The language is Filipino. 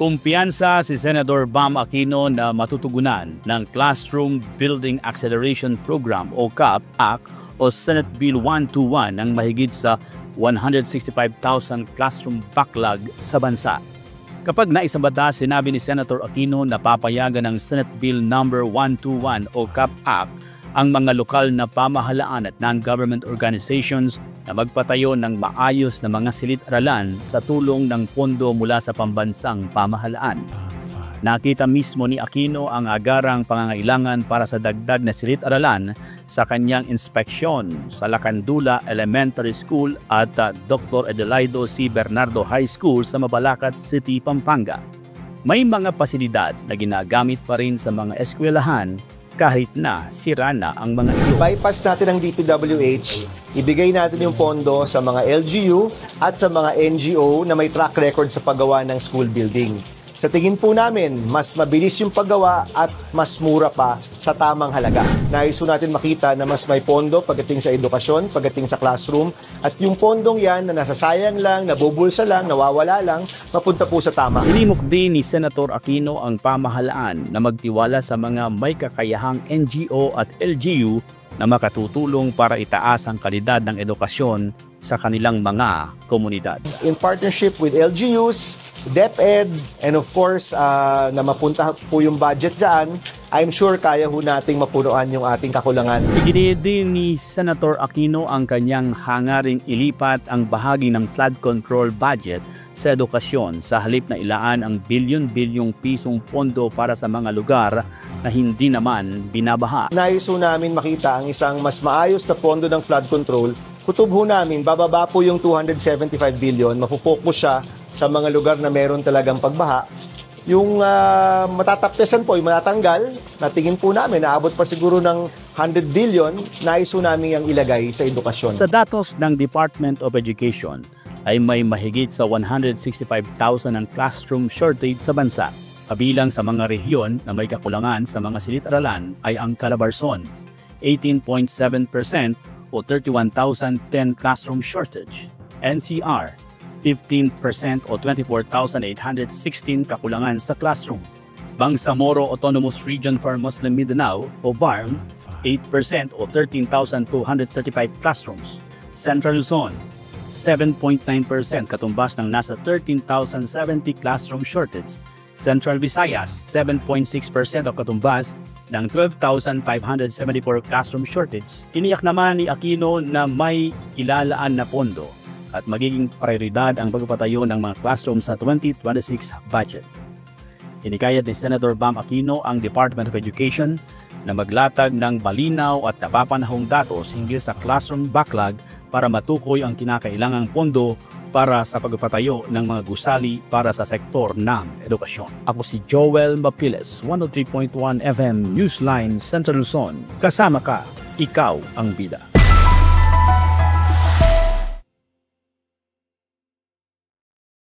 Kumpiyansa si Senator Bam Aquino na matutugunan ng Classroom Building Acceleration Program o CAP Act o Senate Bill 121 ng mahigit sa 165,000 classroom backlog sa bansa. Kapag naisabata, sinabi ni Senator Aquino na papayagan ng Senate Bill No. 121 o CAP Act ang mga lokal na pamahalaan at non-government organizations na magpatayo ng maayos na mga silid-aralan sa tulong ng pondo mula sa pambansang pamahalaan. Nakita mismo ni Aquino ang agarang pangangailangan para sa dagdag na silid-aralan sa kanyang inspeksyon sa Lacandula Elementary School at Dr. Adelaido C. Bernardo High School sa Mabalacat City, Pampanga. May mga pasilidad na ginagamit pa rin sa mga eskwelahan kahit na sira na ang mga ito. Bypass natin ang DPWH, ibigay natin yung pondo sa mga LGU at sa mga NGO na may track record sa paggawa ng school building. Sa tingin po namin, mas mabilis yung paggawa at mas mura pa sa tamang halaga. Nais po natin makita na mas may pondo pagdating sa edukasyon, pagdating sa classroom, at yung pondong yan na nasasayang lang, nabubulsa lang, nawawala lang, mapunta po sa tama. Hinimok din ni Senator Aquino ang pamahalaan na magtiwala sa mga may kakayahang NGO at LGU na makatutulong para itaas ang kalidad ng edukasyon sa kanilang mga komunidad. In partnership with LGUs, DepEd, and of course, na mapunta po yung budget dyan, I'm sure kaya ho nating mapunuan yung ating kakulangan. Iginiit din ni Senator Aquino ang kanyang hangaring ilipat ang bahagi ng flood control budget sa edukasyon sa halip na ilaan ang bilyon-bilyong pisong pondo para sa mga lugar na hindi naman binabaha. Nais ho namin makita ang isang mas maayos na pondo ng flood control. Kutob ho namin, bababa po yung 275 billion, mapupokus siya sa mga lugar na meron talagang pagbaha. Yung matataptesan po, yung matatanggal, natingin po namin, naabot pa siguro ng 100 billion, nais ho namin ang ilagay sa edukasyon. Sa datos ng Department of Education, ay may mahigit sa 165,000 ang classroom shortage sa bansa. Kabilang sa mga rehiyon na may kakulangan sa mga silid-aralan ay ang Calabarzon, 18.7% o 31,010 classroom shortage. NCR, 15% o 24,816 kakulangan sa classroom. Bangsamoro Autonomous Region for Muslim Mindanao o BARM, 8% o 13,235 classrooms. Central Zone, 7.9% katumbas ng nasa 13,070 classroom shortage. Central Visayas, 7.6% o katumbas ng 12,574 classroom shortage. Tiniyak naman ni Aquino na may ilalaan na pondo at magiging prioridad ang pagpapatayo ng mga classroom sa 2026 budget. Hinikayat ni Senator Bam Aquino ang Department of Education na maglatag ng malinaw at napapanahong datos hinggil sa classroom backlog para matukoy ang kinakailangang pondo para sa pagpapatayo ng mga gusali para sa sektor ng edukasyon. Ako si Joel Mapiles, 103.1 FM Newsline Central Luzon. Kasama ka, ikaw ang bida.